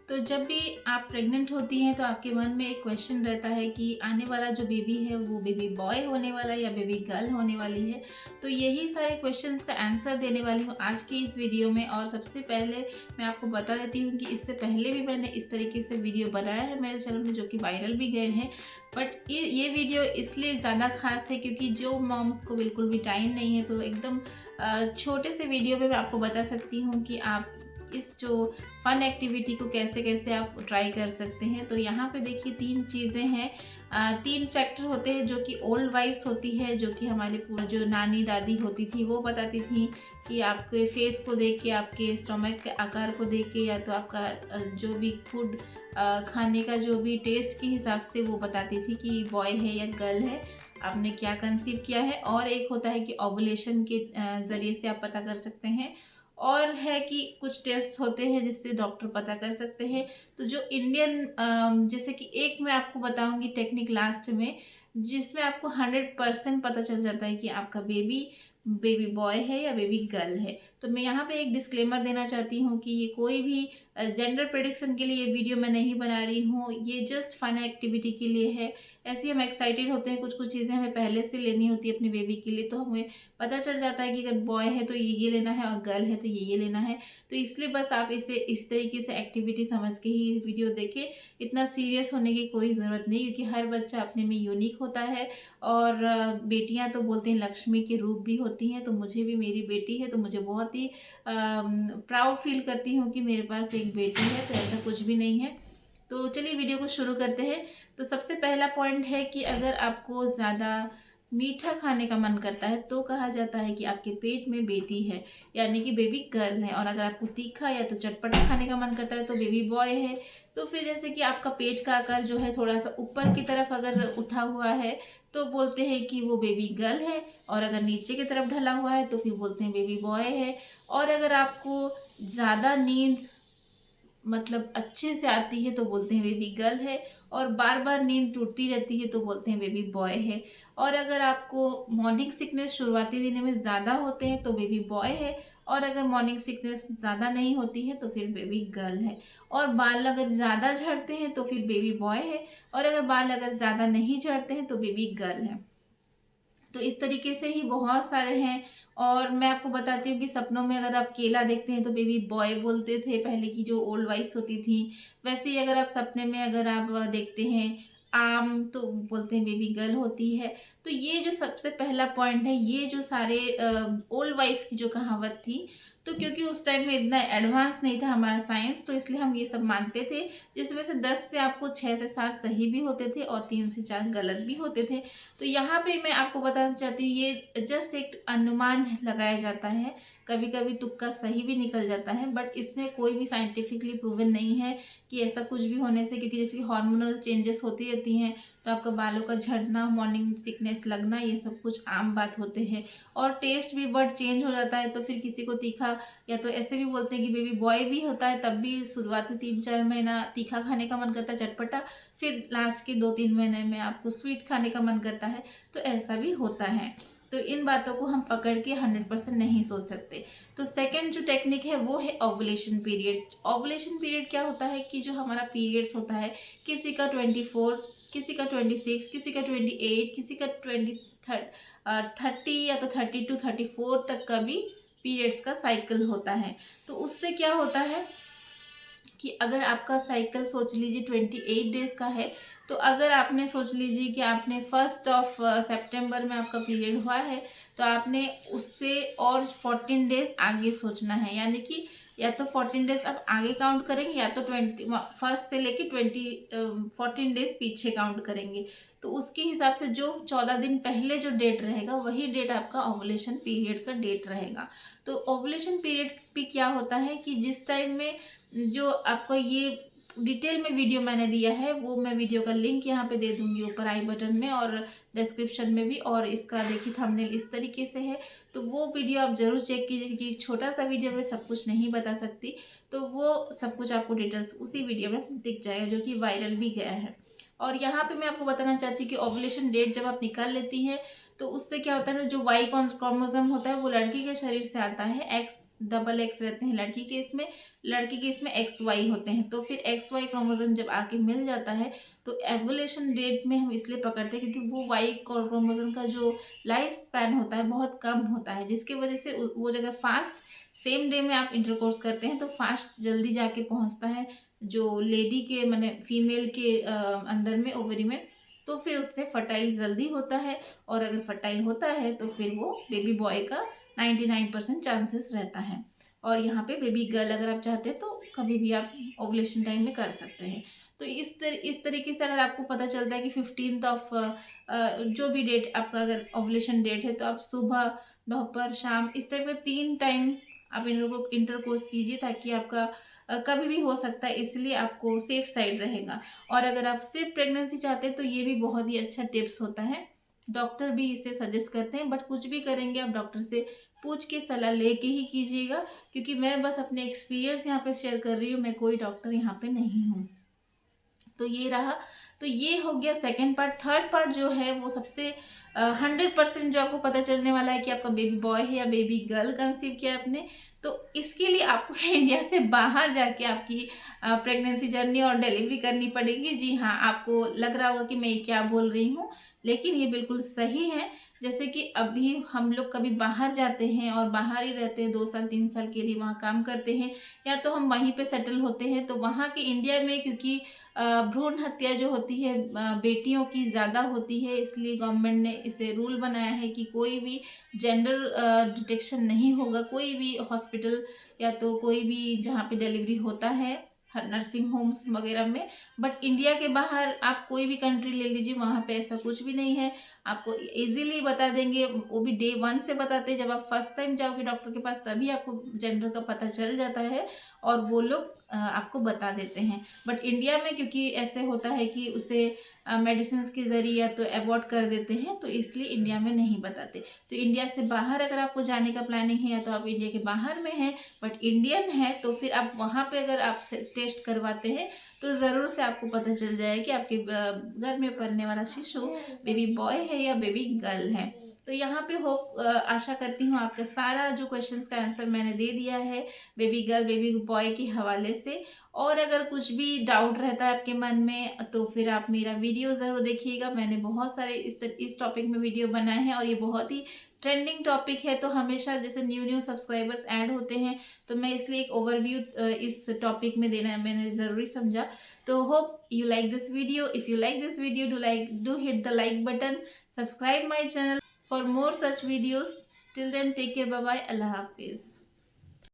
तो जब भी आप प्रेग्नेंट होती हैं तो आपके मन में एक क्वेश्चन रहता है कि आने वाला जो बेबी है वो बेबी बॉय होने वाला है या बेबी गर्ल होने वाली है। तो यही सारे क्वेश्चंस का आंसर देने वाली हूँ आज की इस वीडियो में। और सबसे पहले मैं आपको बता देती हूँ कि इससे पहले भी मैंने इस तरीके से वीडियो बनाया है मेरे चैनल में, जो कि वायरल भी गए हैं। बट ये वीडियो इसलिए ज़्यादा खास है क्योंकि जो मॉम्स को बिल्कुल भी टाइम नहीं है, तो एकदम छोटे से वीडियो में मैं आपको बता सकती हूँ कि आप इस जो फन एक्टिविटी को कैसे कैसे आप ट्राई कर सकते हैं। तो यहाँ पे देखिए 3 चीज़ें हैं, 3 फैक्टर होते हैं जो कि ओल्ड वाइफ्स होती है, जो कि हमारे पूरे जो नानी दादी होती थी वो बताती थी कि आपके फेस को देख के, आपके स्टमक के आकार को देख के, या तो आपका जो भी फूड खाने का जो भी टेस्ट के हिसाब से वो बताती थी कि बॉय है या गर्ल है, आपने क्या कंसीव किया है। और एक होता है कि ओवुलेशन के ज़रिए से आप पता कर सकते हैं। और है कि कुछ टेस्ट होते हैं जिससे डॉक्टर पता कर सकते हैं। तो जो इंडियन जैसे कि एक मैं आपको बताऊंगी टेक्निक लास्ट में, जिसमें आपको 100% पता चल जाता है कि आपका बेबी बेबी बॉय है या बेबी गर्ल है। तो मैं यहाँ पे एक डिस्क्लेमर देना चाहती हूँ कि ये कोई भी जेंडर प्रेडिक्शन के लिए ये वीडियो मैं नहीं बना रही हूँ, ये जस्ट फन एक्टिविटी के लिए है। ऐसे ही हम एक्साइटेड होते हैं, कुछ कुछ चीज़ें हमें पहले से लेनी होती है अपने बेबी के लिए, तो हमें पता चल जाता है कि अगर बॉय है तो ये लेना है और गर्ल है तो ये लेना है। तो इसलिए बस आप इसे इस तरीके से एक्टिविटी समझ के ही वीडियो देखें। इतना सीरियस होने की कोई ज़रूरत नहीं, क्योंकि हर बच्चा अपने में यूनिक होता है। और बेटियां तो बोलते हैं लक्ष्मी के रूप भी होती हैं, तो मुझे भी मेरी बेटी है तो मुझे बहुत ही प्राउड फील करती हूँ कि मेरे पास एक बेटी है। तो ऐसा कुछ भी नहीं है। तो चलिए वीडियो को शुरू करते हैं। तो सबसे पहला पॉइंट है कि अगर आपको ज़्यादा मीठा खाने का मन करता है तो कहा जाता है कि आपके पेट में बेटी है, यानी कि बेबी गर्ल है। और अगर आपको तीखा या तो चटपटा खाने का मन करता है तो बेबी बॉय है। तो फिर जैसे कि आपका पेट का आकार जो है थोड़ा सा ऊपर की तरफ अगर उठा हुआ है तो बोलते हैं कि वो बेबी गर्ल है, और अगर नीचे की तरफ ढला हुआ है तो फिर बोलते हैं बेबी बॉय है। और अगर आपको ज़्यादा नींद मतलब अच्छे से आती है तो बोलते हैं बेबी गर्ल है, और बार बार नींद टूटती रहती है तो बोलते हैं बेबी बॉय है। और अगर आपको मॉर्निंग सिकनेस शुरुआती दिनों में ज़्यादा होते हैं तो बेबी बॉय है, और अगर मॉर्निंग सिकनेस ज़्यादा नहीं होती है तो फिर बेबी गर्ल है। और बाल अगर ज़्यादा झड़ते हैं तो फिर बेबी बॉय है, और अगर बाल अगर ज़्यादा नहीं झड़ते हैं तो बेबी गर्ल है। तो इस तरीके से ही बहुत सारे हैं। और मैं आपको बताती हूँ कि सपनों में अगर आप केला देखते हैं तो बेबी बॉय बोलते थे पहले की जो ओल्ड वाइफ्स होती थी। वैसे ही अगर आप सपने में अगर आप देखते हैं आम तो बोलते हैं बेबी गर्ल होती है। तो ये जो सबसे पहला पॉइंट है, ये जो सारे ओल्ड वाइफ्स की जो कहावत थी, तो क्योंकि उस टाइम में इतना एडवांस नहीं था हमारा साइंस, तो इसलिए हम ये सब मानते थे, जिसमें से 10 से आपको 6 से 7 सही भी होते थे और 3 से 4 गलत भी होते थे। तो यहाँ पे मैं आपको बताना चाहती हूँ ये जस्ट एक अनुमान लगाया जाता है, कभी कभी तुक्का सही भी निकल जाता है, बट इसमें कोई भी साइंटिफिकली प्रूवन नहीं है कि ऐसा कुछ भी होने से, क्योंकि जैसे कि हार्मोनल चेंजेस होती रहती हैं तो आपका बालों का झड़ना, मॉर्निंग सिकनेस लगना, ये सब कुछ आम बात होते हैं। और टेस्ट भी बट चेंज हो जाता है, तो फिर किसी को तीखा, या तो ऐसे भी बोलते हैं कि बेबी बॉय भी होता है तब भी शुरुआती 3-4 महीना तीखा खाने का मन करता है, चटपटा, फिर लास्ट के 2-3 महीने में आपको स्वीट खाने का मन करता है। तो ऐसा भी होता है। तो इन बातों को हम पकड़ के 100% नहीं सोच सकते। तो सेकंड जो टेक्निक है वो है ओवुलेशन पीरियड। ओवुलेशन पीरियड क्या होता है कि जो हमारा पीरियड्स होता है, किसी का 24, किसी का 26, किसी का 28, किसी का 30 या तो 32-34 तक का भी पीरियड्स का साइकिल होता है। तो उससे क्या होता है कि अगर आपका साइकिल सोच लीजिए 28 डेज़ का है, तो अगर आपने सोच लीजिए कि आपने 1 सितंबर में आपका पीरियड हुआ है, तो आपने उससे और 14 डेज़ आगे सोचना है। यानी कि या तो 14 डेज़ आप आगे काउंट करेंगे, या तो फर्स्ट से लेके 14 डेज़ पीछे काउंट करेंगे। तो उसके हिसाब से जो 14 दिन पहले जो डेट रहेगा वही डेट आपका ओवुलेशन पीरियड का डेट रहेगा। तो ओवुलेशन पीरियड पे क्या होता है कि जिस टाइम में जो आपको ये डिटेल में वीडियो मैंने दिया है, वो मैं वीडियो का लिंक यहाँ पे दे दूंगी ऊपर आई बटन में और डिस्क्रिप्शन में भी। और इसका देखिए थंबनेल इस तरीके से है, तो वो वीडियो आप ज़रूर चेक कीजिए, क्योंकि छोटा सा वीडियो में सब कुछ नहीं बता सकती। तो वो सब कुछ आपको डिटेल्स उसी वीडियो में दिख जाएगा, जो कि वायरल भी गया है। और यहाँ पे मैं आपको बताना चाहती हूँ कि ओवुलेशन डेट जब आप निकाल लेती हैं, तो उससे क्या होता है ना, जो वाई क्रोमोसोम होता है वो लड़की के शरीर से आता है, एक्स डबल एक्स रहते हैं लड़की के इसमें, लड़के के इसमें एक्स वाई होते हैं। तो फिर एक्स वाई क्रोमोसोम जब आके मिल जाता है तो एवोल्यूशन डेट में हम इसलिए पकड़ते हैं क्योंकि वो वाई क्रोमोसोम का जो लाइफ स्पैन होता है बहुत कम होता है, जिसकी वजह से वो जगह फास्ट सेम डे में आप इंटरकोर्स करते हैं तो फास्ट जल्दी जाके पहुंचता है जो लेडी के मैंने फीमेल के अंदर में, ओवरी में। तो फिर उससे फर्टाइल जल्दी होता है, और अगर फर्टाइल होता है तो फिर वो बेबी बॉय का 99% चांसेस रहता है। और यहाँ पे बेबी गर्ल अगर आप चाहते हैं तो कभी भी आप ओवुलेशन टाइम में कर सकते हैं। तो इस तरीके से अगर आपको पता चलता है कि 15th ऑफ जो भी डेट आपका अगर ओवुलेशन डेट है तो आप सुबह, दोपहर, शाम इस टाइप का 3 टाइम आप इंटरकोर्स कीजिए, ताकि आपका कभी भी हो सकता है, इसलिए आपको सेफ साइड रहेगा। और अगर आप सिर्फ प्रेगनेंसी चाहते हैं तो ये भी बहुत ही अच्छा टिप्स होता है, डॉक्टर भी इसे सजेस्ट करते हैं। बट कुछ भी करेंगे आप डॉक्टर से पूछ के सलाह लेके ही कीजिएगा, क्योंकि मैं बस अपने एक्सपीरियंस यहाँ पे शेयर कर रही हूँ, मैं कोई डॉक्टर यहाँ पे नहीं हूँ। तो ये रहा, तो ये हो गया सेकंड पार्ट। थर्ड पार्ट जो है वो सबसे 100% जो आपको पता चलने वाला है कि आपका बेबी बॉय है या बेबी गर्ल कंसीव किया है आपने। तो इसके लिए आपको इंडिया से बाहर जाके आपकी प्रेगनेंसी जर्नी और डिलीवरी करनी पड़ेगी। जी हाँ, आपको लग रहा होगा कि मैं ये क्या बोल रही हूँ, लेकिन ये बिल्कुल सही है। जैसे कि अभी हम लोग कभी बाहर जाते हैं और बाहर ही रहते हैं 2 साल 3 साल के लिए, वहाँ काम करते हैं, या तो हम वहीं पे सेटल होते हैं। तो वहाँ के इंडिया में क्योंकि भ्रूण हत्या जो होती है बेटियों की ज़्यादा होती है, इसलिए गवर्नमेंट ने इसे रूल बनाया है कि कोई भी जेंडर डिटेक्शन नहीं होगा, कोई भी हॉस्पिटल या तो कोई भी जहाँ पे डिलीवरी होता है नर्सिंग होम्स वगैरह में। बट इंडिया के बाहर आप कोई भी कंट्री ले लीजिए, वहाँ पे ऐसा कुछ भी नहीं है। आपको इजीली बता देंगे, वो भी डे 1 से बताते हैं। जब आप फर्स्ट टाइम जाओगे डॉक्टर के पास तभी आपको जेंडर का पता चल जाता है और वो लोग आपको बता देते हैं। बट इंडिया में क्योंकि ऐसे होता है कि उसे मेडिसिन के ज़रिए या तो अवॉइड कर देते हैं, तो इसलिए इंडिया में नहीं बताते। तो इंडिया से बाहर अगर आपको जाने का प्लानिंग है, या तो आप इंडिया के बाहर में हैं बट इंडियन है, तो फिर आप वहाँ पे अगर आप टेस्ट करवाते हैं तो ज़रूर से आपको पता चल जाए कि आपके घर में पलने वाला शिशु बेबी बॉय है या बेबी गर्ल है। तो यहाँ पे आशा करती हूँ आपका सारा जो क्वेश्चंस का आंसर मैंने दे दिया है बेबी गर्ल बेबी बॉय के हवाले से। और अगर कुछ भी डाउट रहता है आपके मन में तो फिर आप मेरा वीडियो ज़रूर देखिएगा। मैंने बहुत सारे इस टॉपिक में वीडियो बनाए हैं और ये बहुत ही ट्रेंडिंग टॉपिक है। तो हमेशा जैसे न्यू सब्सक्राइबर्स ऐड होते हैं तो मैं इसलिए एक ओवरव्यू इस टॉपिक में देना मैंने ज़रूरी समझा। तो hope you like this video. If you like this video do hit the like button, subscribe my channel for more such videos. Till then, take care. Bye bye. Allah Hafiz.